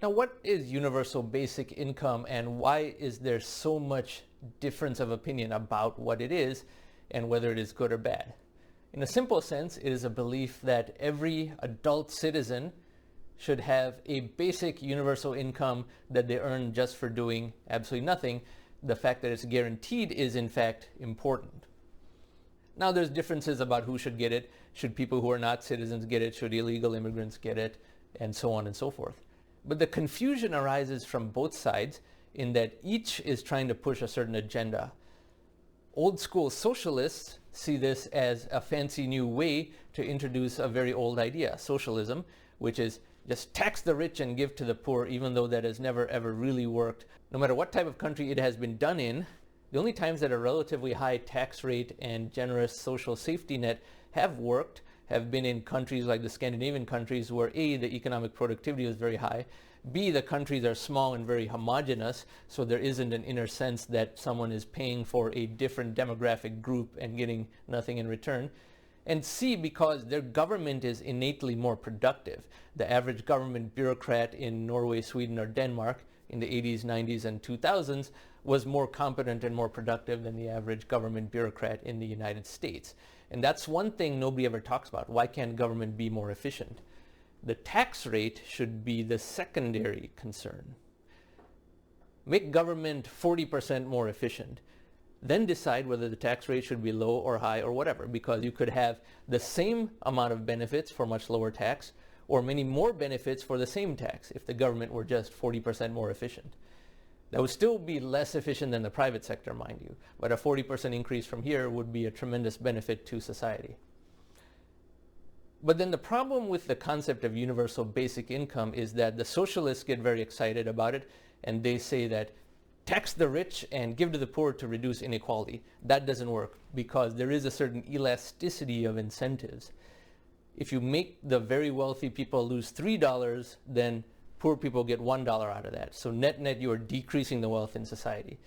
Now, what is universal basic income and why is there so much difference of opinion about what it is and whether it is good or bad? In a simple sense, it is a belief that every adult citizen should have a basic universal income that they earn just for doing absolutely nothing. The fact that it's guaranteed is in fact important. Now there's differences about who should get it. Should people who are not citizens get it? Should illegal immigrants get it? And so on and so forth. But the confusion arises from both sides in that each is trying to push a certain agenda. Old school socialists see this as a fancy new way to introduce a very old idea, socialism, which is just tax the rich and give to the poor, even though that has never ever really worked. No matter what type of country it has been done in, the only times that a relatively high tax rate and generous social safety net have worked have been in countries like the Scandinavian countries where A, the economic productivity is very high, B, the countries are small and very homogeneous, so there isn't an inner sense that someone is paying for a different demographic group and getting nothing in return. And C, because their government is innately more productive. The average government bureaucrat in Norway, Sweden, or Denmark in the 80s, 90s, and 2000s was more competent and more productive than the average government bureaucrat in the United States. And that's one thing nobody ever talks about. Why can't government be more efficient? The tax rate should be the secondary concern. Make government 40% more efficient. Then decide whether the tax rate should be low or high or whatever, because you could have the same amount of benefits for much lower tax or many more benefits for the same tax if the government were just 40% more efficient. That would still be less efficient than the private sector, mind you, but a 40% increase from here would be a tremendous benefit to society. But then the problem with the concept of universal basic income is that the socialists get very excited about it and they say that tax the rich and give to the poor to reduce inequality. That doesn't work because there is a certain elasticity of incentives. If you make the very wealthy people lose $3, then poor people get $1 out of that. So net, you are decreasing the wealth in society.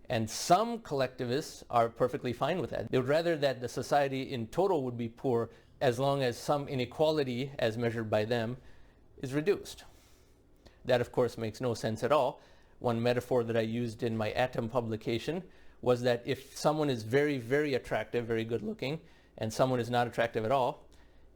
And some collectivists are perfectly fine with that. They would rather that the society in total would be poor as long as some inequality, as measured by them, is reduced. That, of course, makes no sense at all. One metaphor that I used in my Atom publication was that if someone is very, very attractive, very good looking, and someone is not attractive at all,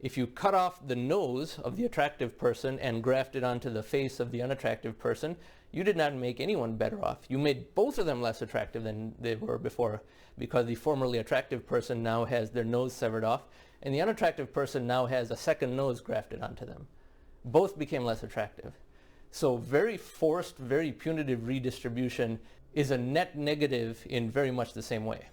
if you cut off the nose of the attractive person and graft it onto the face of the unattractive person, you did not make anyone better off. You made both of them less attractive than they were before, because the formerly attractive person now has their nose severed off, and the unattractive person now has a second nose grafted onto them. Both became less attractive. So very forced, very punitive redistribution is a net negative in very much the same way.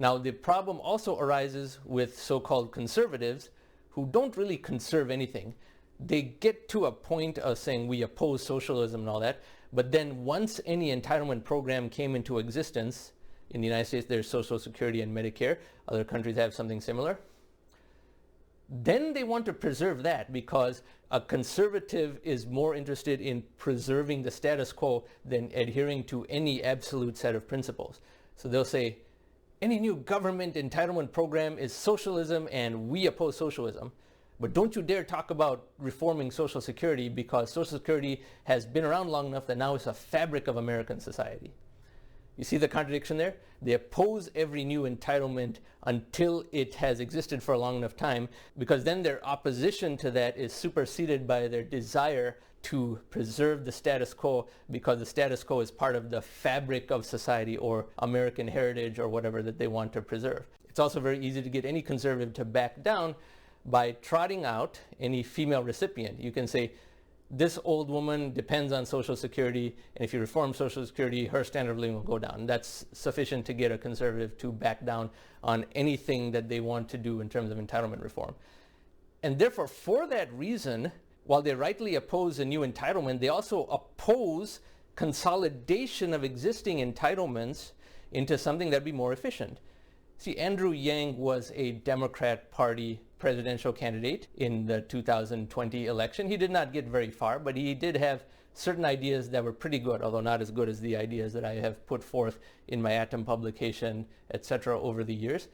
Now, the problem also arises with so-called conservatives who don't really conserve anything. They get to a point of saying we oppose socialism and all that, but then once any entitlement program came into existence, in the United States there's Social Security and Medicare, other countries have something similar, then they want to preserve that because a conservative is more interested in preserving the status quo than adhering to any absolute set of principles. So they'll say, any new government entitlement program is socialism and we oppose socialism. But don't you dare talk about reforming Social Security because Social Security has been around long enough that now it's a fabric of American society. You see the contradiction there? They oppose every new entitlement until it has existed for a long enough time, because then their opposition to that is superseded by their desire to preserve the status quo, because the status quo is part of the fabric of society or American heritage or whatever that they want to preserve. It's also very easy to get any conservative to back down by trotting out any female recipient. You can say, this old woman depends on Social Security, and if you reform Social Security, her standard of living will go down. That's sufficient to get a conservative to back down on anything that they want to do in terms of entitlement reform. And therefore, for that reason, while they rightly oppose a new entitlement, they also oppose consolidation of existing entitlements into something that would be more efficient. See, Andrew Yang was a Democrat Party presidential candidate in the 2020 election. He did not get very far, but he did have certain ideas that were pretty good, although not as good as the ideas that I have put forth in my Atom publication, etc., over the years.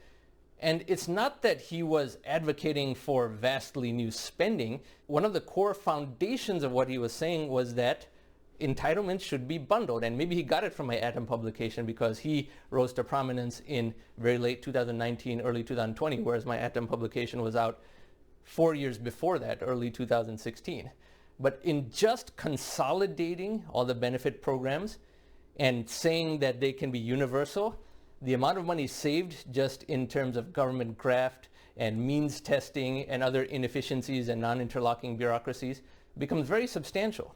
And it's not that he was advocating for vastly new spending. One of the core foundations of what he was saying was that entitlements should be bundled. And maybe he got it from my Atom publication because he rose to prominence in very late 2019, early 2020, whereas my Atom publication was out 4 years before that, early 2016. But in just consolidating all the benefit programs and saying that they can be universal, the amount of money saved just in terms of government graft and means testing and other inefficiencies and non-interlocking bureaucracies becomes very substantial.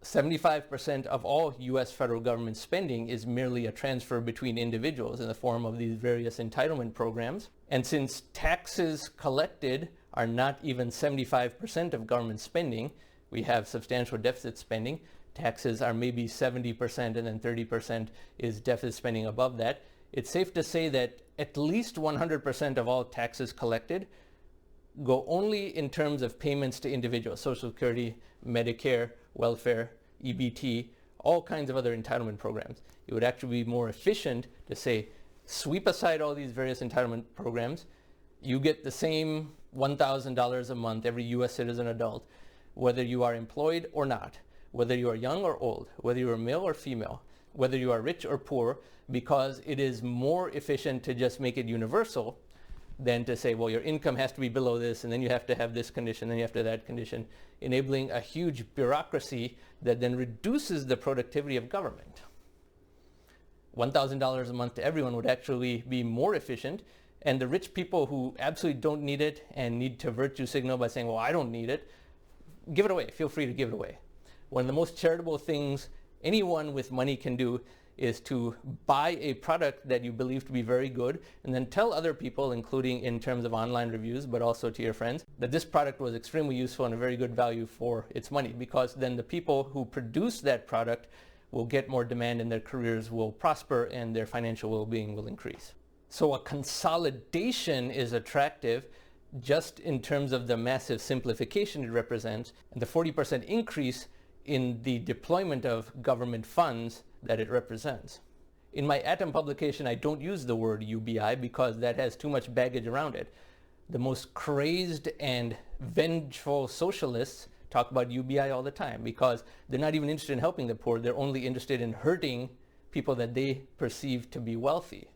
75% of all US federal government spending is merely a transfer between individuals in the form of these various entitlement programs. And since taxes collected are not even 75% of government spending, we have substantial deficit spending. Taxes are maybe 70% and then 30% is deficit spending above that. It's safe to say that at least 100% of all taxes collected go only in terms of payments to individuals, Social Security, Medicare, welfare, EBT, all kinds of other entitlement programs. It would actually be more efficient to say, sweep aside all these various entitlement programs. You get the same $1,000 a month, every US citizen adult, whether you are employed or not, whether you are young or old, whether you are male or female, whether you are rich or poor, because it is more efficient to just make it universal than to say, well, your income has to be below this, and then you have to have this condition, then you have to have that condition, enabling a huge bureaucracy that then reduces the productivity of government. $1,000 a month to everyone would actually be more efficient, and the rich people who absolutely don't need it and need to virtue signal by saying, well, I don't need it, give it away. Feel free to give it away. One of the most charitable things anyone with money can do is to buy a product that you believe to be very good and then tell other people, including in terms of online reviews, but also to your friends, that this product was extremely useful and a very good value for its money, because then the people who produce that product will get more demand and their careers will prosper and their financial well-being will increase. So a consolidation is attractive just in terms of the massive simplification it represents and the 40% increase in the deployment of government funds that it represents. In my Atom publication, I don't use the word UBI because that has too much baggage around it. The most crazed and vengeful socialists talk about UBI all the time because they're not even interested in helping the poor. They're only interested in hurting people that they perceive to be wealthy.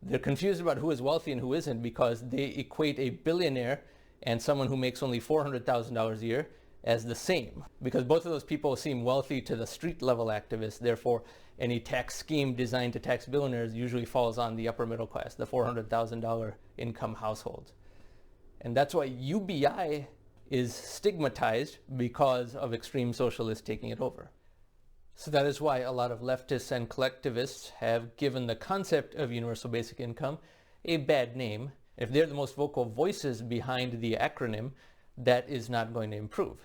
They're confused about who is wealthy and who isn't because they equate a billionaire and someone who makes only $400,000 a year as the same, because both of those people seem wealthy to the street level activists. Therefore, any tax scheme designed to tax billionaires usually falls on the upper middle class, the $400,000 income households. And that's why UBI is stigmatized because of extreme socialists taking it over. So that is why a lot of leftists and collectivists have given the concept of universal basic income a bad name. If they're the most vocal voices behind the acronym, that is not going to improve.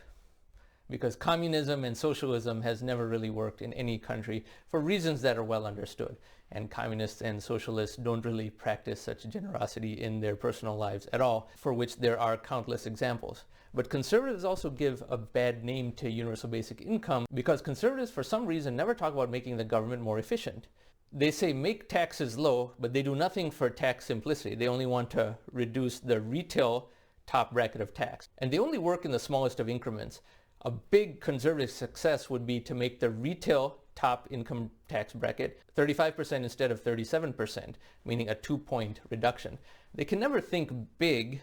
Because communism and socialism has never really worked in any country for reasons that are well understood. And communists and socialists don't really practice such generosity in their personal lives at all, for which there are countless examples. But conservatives also give a bad name to universal basic income because conservatives, for some reason, never talk about making the government more efficient. They say make taxes low, but they do nothing for tax simplicity. They only want to reduce the retail top bracket of tax. And they only work in the smallest of increments. A big conservative success would be to make the retail top income tax bracket 35% instead of 37%, meaning a 2-point reduction. They can never think big,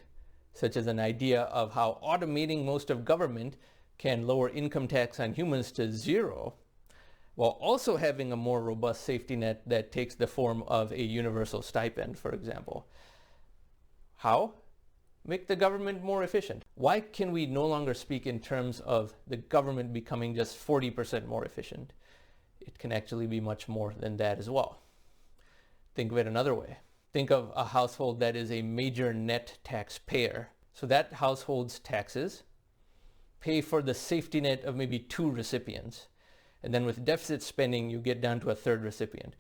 such as an idea of how automating most of government can lower income tax on humans to 0, while also having a more robust safety net that takes the form of a universal stipend, for example. How? Make the government more efficient. Why can we no longer speak in terms of the government becoming just 40% more efficient? It can actually be much more than that as well. Think of it another way. Think of a household that is a major net taxpayer. So that household's taxes pay for the safety net of maybe 2 recipients. And then with deficit spending, you get down to a 3rd recipient.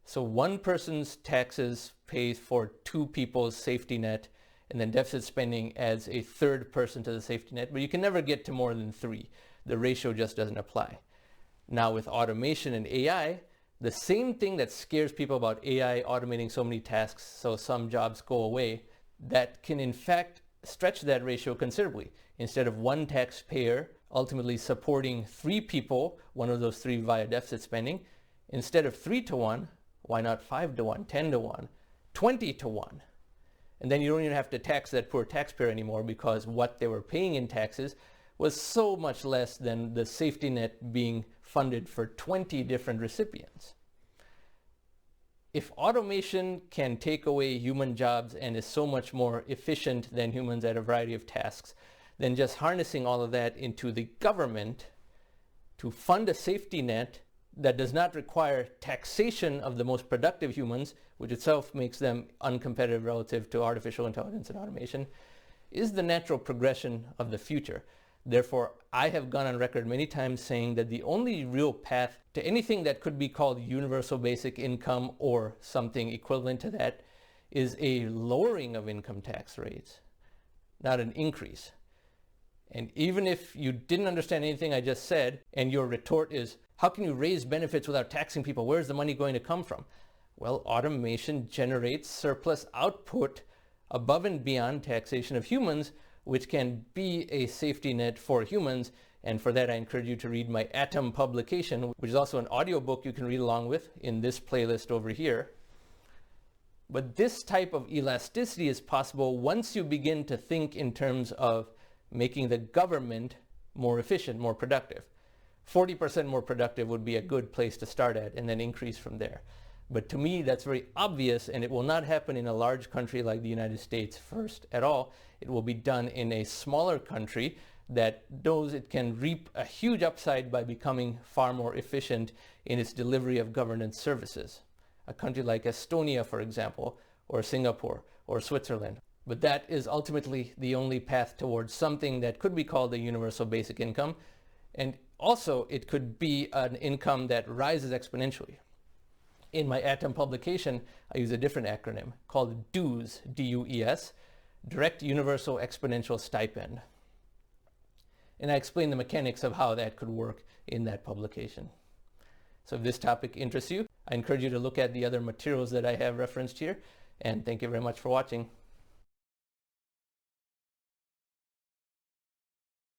So one person's taxes pays for 2 people's safety net, and then deficit spending adds a 3rd person to the safety net, but you can never get to more than 3. The ratio just doesn't apply. Now with automation and AI, The same thing that scares people about AI automating so many tasks so some jobs go away, that can in fact stretch that ratio considerably. Instead of one taxpayer ultimately supporting 3 people, one of those 3 via deficit spending, instead of 3 to 1, why not 5 to 1, 10 to 1, 20 to 1? And then you don't even have to tax that poor taxpayer anymore, because what they were paying in taxes was so much less than the safety net being funded for 20 different recipients. If automation can take away human jobs and is so much more efficient than humans at a variety of tasks, then just harnessing all of that into the government to fund a safety net that does not require taxation of the most productive humans, which itself makes them uncompetitive relative to artificial intelligence and automation, is the natural progression of the future. Therefore, I have gone on record many times saying that the only real path to anything that could be called universal basic income or something equivalent to that is a lowering of income tax rates, not an increase. And even if you didn't understand anything I just said, and your retort is, how can you raise benefits without taxing people? Where's the money going to come from? Well, automation generates surplus output above and beyond taxation of humans, which can be a safety net for humans. And for that, I encourage you to read my Atom publication, which is also an audiobook you can read along with in this playlist over here. But this type of elasticity is possible once you begin to think in terms of making the government more efficient, more productive. 40% more productive would be a good place to start at, and then increase from there. But to me, that's very obvious, and it will not happen in a large country like the United States first at all. It will be done in a smaller country that knows it can reap a huge upside by becoming far more efficient in its delivery of governance services. A country like Estonia, for example, or Singapore, or Switzerland. But that is ultimately the only path towards something that could be called a universal basic income. And also, it could be an income that rises exponentially. In my Atom publication, I use a different acronym called DUES, D-U-E-S, Direct Universal Exponential Stipend. And I explain the mechanics of how that could work in that publication. So if this topic interests you, I encourage you to look at the other materials that I have referenced here. And thank you very much for watching.